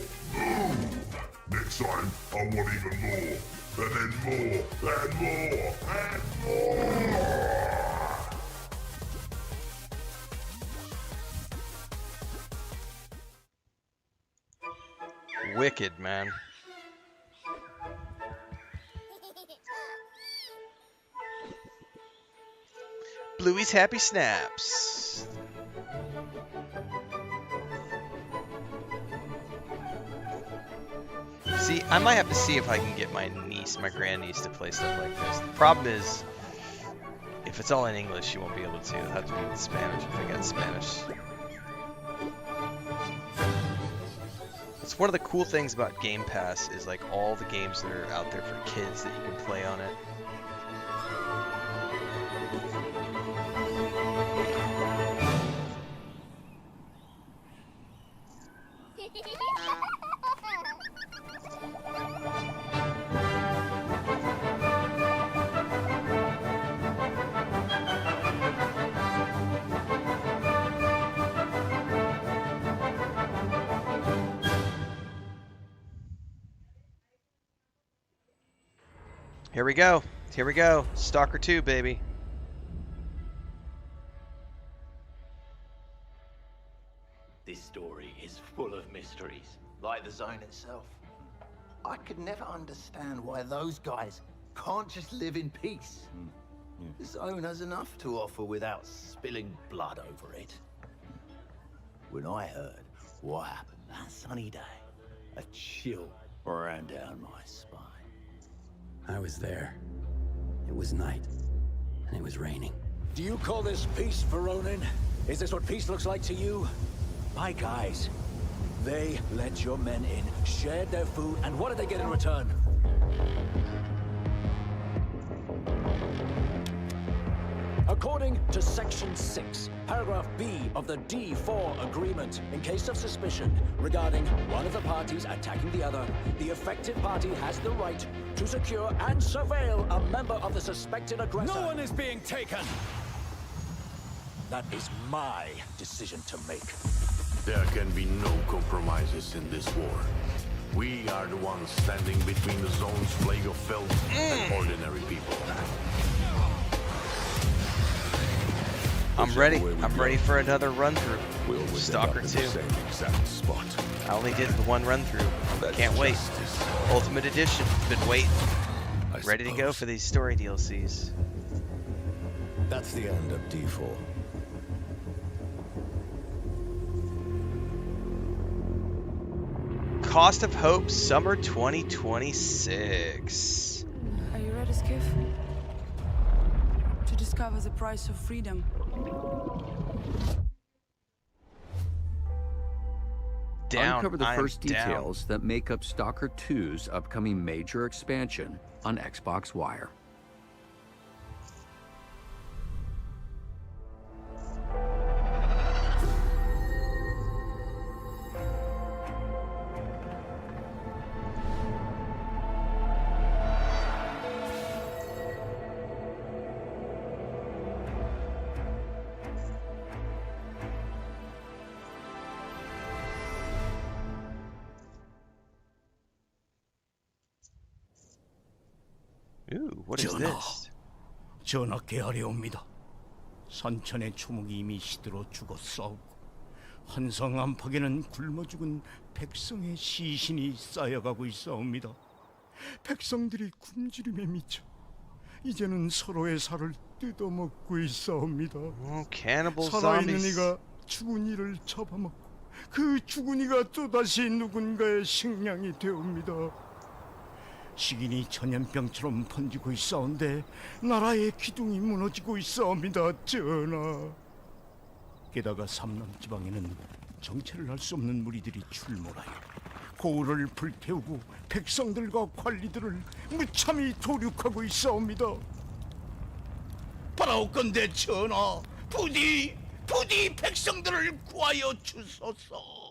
Next time, I want even more. And then more. And more. And more. Wicked, man. Bluey's Happy Snaps. See, I might have to see if I can get my grandniece to play stuff like this. The problem is, if it's all in English, you won't be able to. It'll have to be in Spanish if I got Spanish. It's one of the cool things about Game Pass is like all the games that are out there for kids that you can play on it. Here we go. Here we go. Stalker 2, baby. This story is full of mysteries, like the zone itself. I could never understand why those guys can't just live in peace. The zone has enough to offer without spilling blood over it. When I heard what happened that sunny day, a chill ran down my spine. I was there. It was night, and it was raining. Do you call this peace, Veronin? Is this what peace looks like to you? My guys, they let your men in, shared their food, and what did they get in return? According to Section 6, Paragraph B of the D4 Agreement, in case of suspicion regarding one of the parties attacking the other, the affected party has the right to secure and surveil a member of the suspected aggressor. No one is being taken! That is my decision to make. There can be no compromises in this war. We are the ones standing between the zone's plague of filth and ordinary people. I'm ready. I'm ready for another run through. Stalker 2. Exact spot. I only did the one run through. Can't wait. Ultimate Edition. Been waiting. Ready to go for these story DLCs. That's the end of D4. Cost of Hope Summer 2026. Are you ready, Skiff? To discover the price of freedom. Uncover the first details that make up Stalker 2's upcoming major expansion on Xbox Wire. Ooh, what is this? 전하께 아뢰옵니다. 산천의 초목이 이미 시들어 죽었사오고 한성 안팎에는 굶어 죽은 백성의 시신이 쌓여가고 있사옵니다. 백성들이 굶주림에 미쳐 이제는 서로의 살을 뜯어먹고 있사옵니다. 살아있는 이가 죽은 이를 잡아먹고 그 죽은 이가 또다시 누군가의 식량이 되옵니다. 식인이 전염병처럼 번지고 있사온데 나라의 기둥이 무너지고 있사옵니다, 전하. 게다가 삼남 지방에는 정체를 알 수 없는 무리들이 출몰하여 고을을 불태우고 백성들과 관리들을 무참히 도륙하고 있사옵니다. 바라옵건대 전하, 부디 백성들을 구하여 주소서.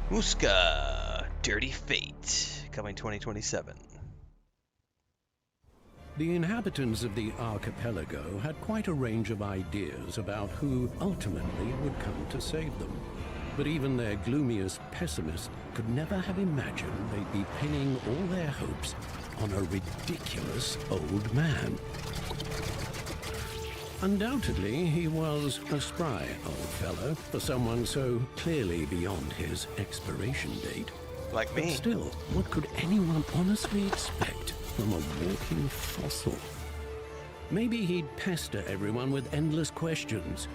Muska, Dirty Fate, coming 2027. The inhabitants of the archipelago had quite a range of ideas about who ultimately would come to save them. But even their gloomiest pessimist could never have imagined they'd be pinning all their hopes on a ridiculous old man. Undoubtedly, he was a spry old fellow for someone so clearly beyond his expiration date. Like me. But still, what could anyone honestly expect from a walking fossil? Maybe he'd pester everyone with endless questions,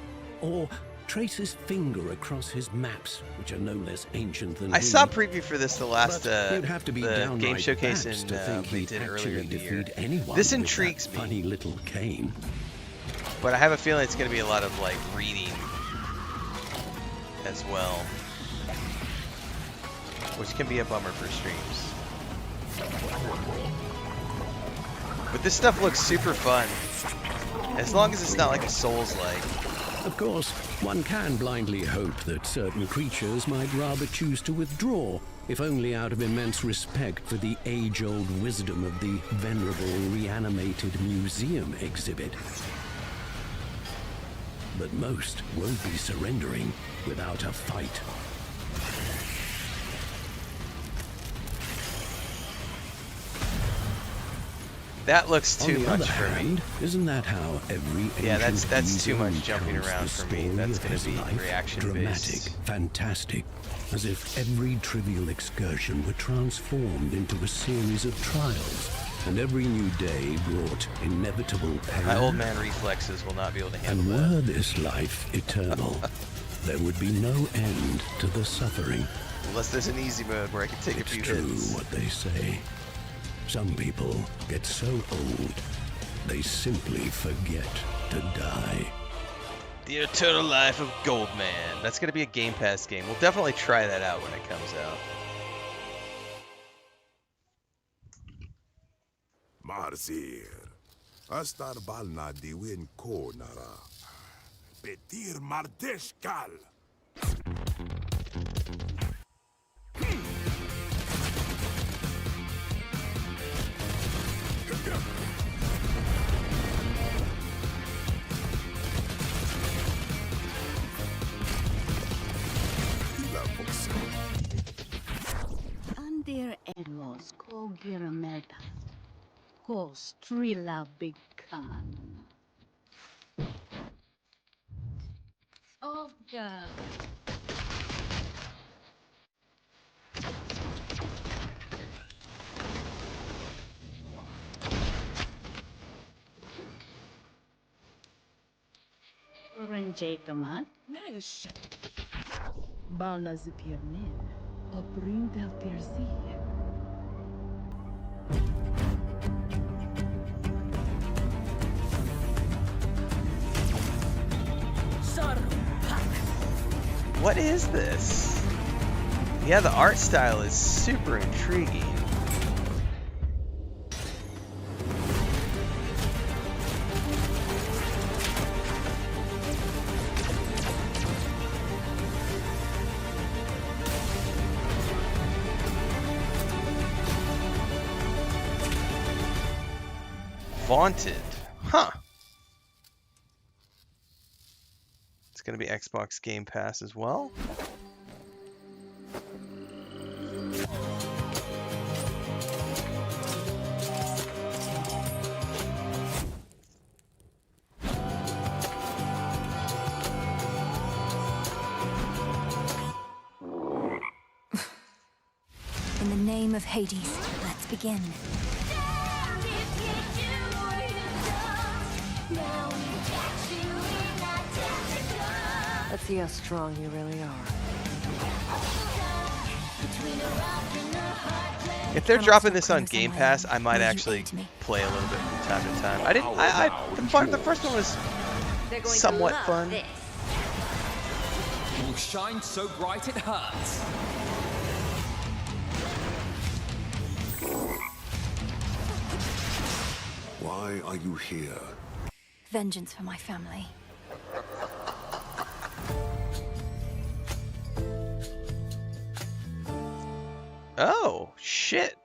or trace his finger across his maps, which are no less ancient than I he. saw a preview for this the last You'd have to be the game downright showcase baps in to think we he'd did earlier actually in the year. defeat anyone This with intrigues that me. funny little cane. But I have a feeling it's going to be a lot of like reading as well, which can be a bummer for streams. But this stuff looks super fun, as long as it's not like a Souls-like. Of course, one can blindly hope that certain creatures might rather choose to withdraw, if only out of immense respect for the age-old wisdom of the venerable reanimated museum exhibit. But most won't be surrendering without a fight. That looks too On the much other for me. hand, isn't that how every Yeah, that's ancient too much museum jumping tells around the for me. story That's of gonna his be life? reaction Dramatic, based. fantastic, as if every trivial excursion were transformed into a series of trials, and every new day brought inevitable pain. My old man reflexes will not be able to handle And that. were this life eternal, there would be no end to the suffering. Unless there's an easy mode where I can take It's a few true hits. what they say. Some people get so old, they simply forget to die. The Eternal Life of Goldman. That's going to be a Game Pass game. We'll definitely try that out when it comes out. Marzir. Astar balna diwin ko nara. Petir mardeshkal. Andir Edlos ko Giramelta. Ko Strila Bigkan. Oh, God. Renjetomat? Nice. Bala Zipirnin. Oprim del Tirzi. What is this? Yeah, the art style is super intriguing. Vaunted. Huh. It's going to be Xbox Game Pass as well. In the name of Hades, let's begin. Let's see how strong you really are. If they're dropping this on Game Pass, I might actually play a little bit from time to time. I didn't. The first one was somewhat fun. You will shine so bright it hurts. Why are you here? Vengeance for my family. Oh, shit.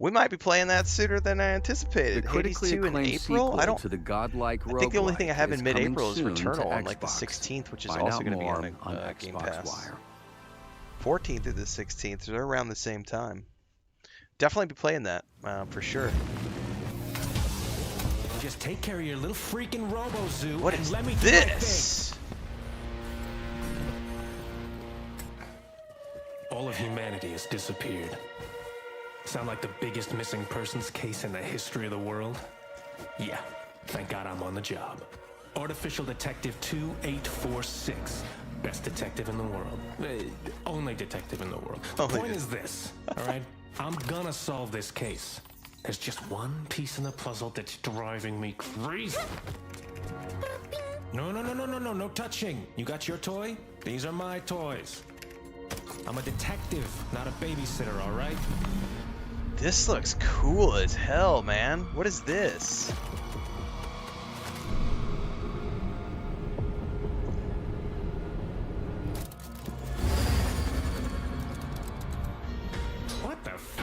We might be playing that sooner than I anticipated. The Hades critically 2 in acclaimed April? sequel I don't to the godlike I think the only thing I roguelike have is in coming mid-April is soon Returnal to on like the Xbox. 16th, which is Find also out going to be more on Game Xbox Pass. Wire. 14th through the 16th, so they're around the same time. Definitely be playing that for sure. Just take care of your little freaking Robo-Zoo What and is let me do my thing. this? All of humanity has disappeared. Sound like the biggest missing persons case in the history of the world? Yeah, thank God I'm on the job. Artificial Detective 2846. Best detective in the world. Only detective in the world. The point is this, all right? I'm gonna solve this case. There's just one piece in the puzzle that's driving me crazy. No touching. You got your toy? These are my toys. I'm a detective, not a babysitter, all right? This looks cool as hell, man. What is this? What the f...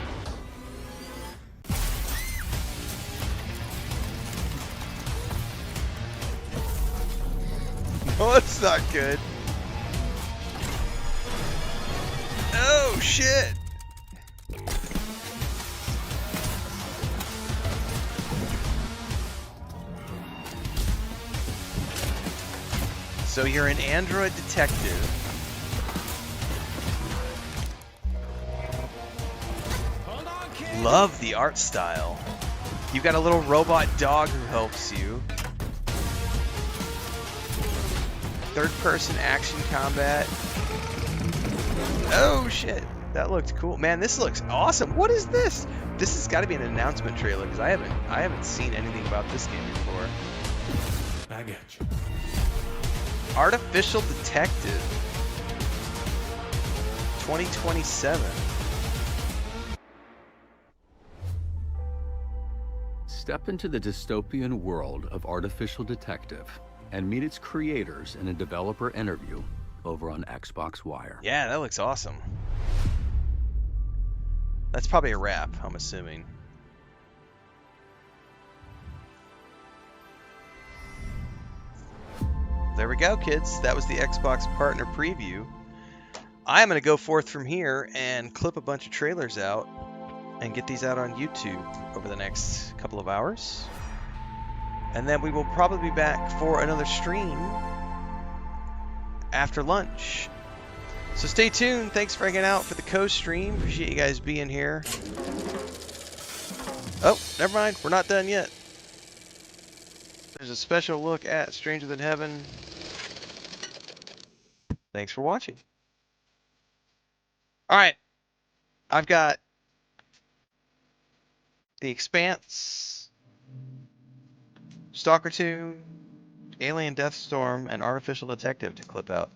Oh, that's not good. Oh, shit. So you're an android detective. Love the art style. You got a little robot dog who helps you. Third-person action combat. Oh shit, that looked cool, man. This looks awesome. What is this? This has got to be an announcement trailer because I haven't seen anything about this game before. I got you. Artificial Detective 2027. Step into the dystopian world of Artificial Detective and meet its creators in a developer interview over on Xbox Wire. Yeah, that looks awesome. That's probably a wrap, I'm assuming. There we go, kids. That was the Xbox Partner Preview. I'm going to go forth from here and clip a bunch of trailers out and get these out on YouTube over the next couple of hours. And then we will probably be back for another stream after lunch. So stay tuned. Thanks for hanging out for the co-stream. Appreciate you guys being here. Oh, never mind. We're not done yet. There's a special look at Stranger Than Heaven. Thanks for watching. Alright. I've got The Expanse, Stalker 2, Alien Deathstorm, and Artificial Detective to clip out.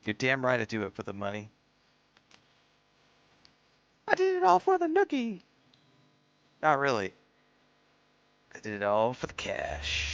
You're damn right I do it for the money. I did it all for the nookie. Not really. I did it all for the cash.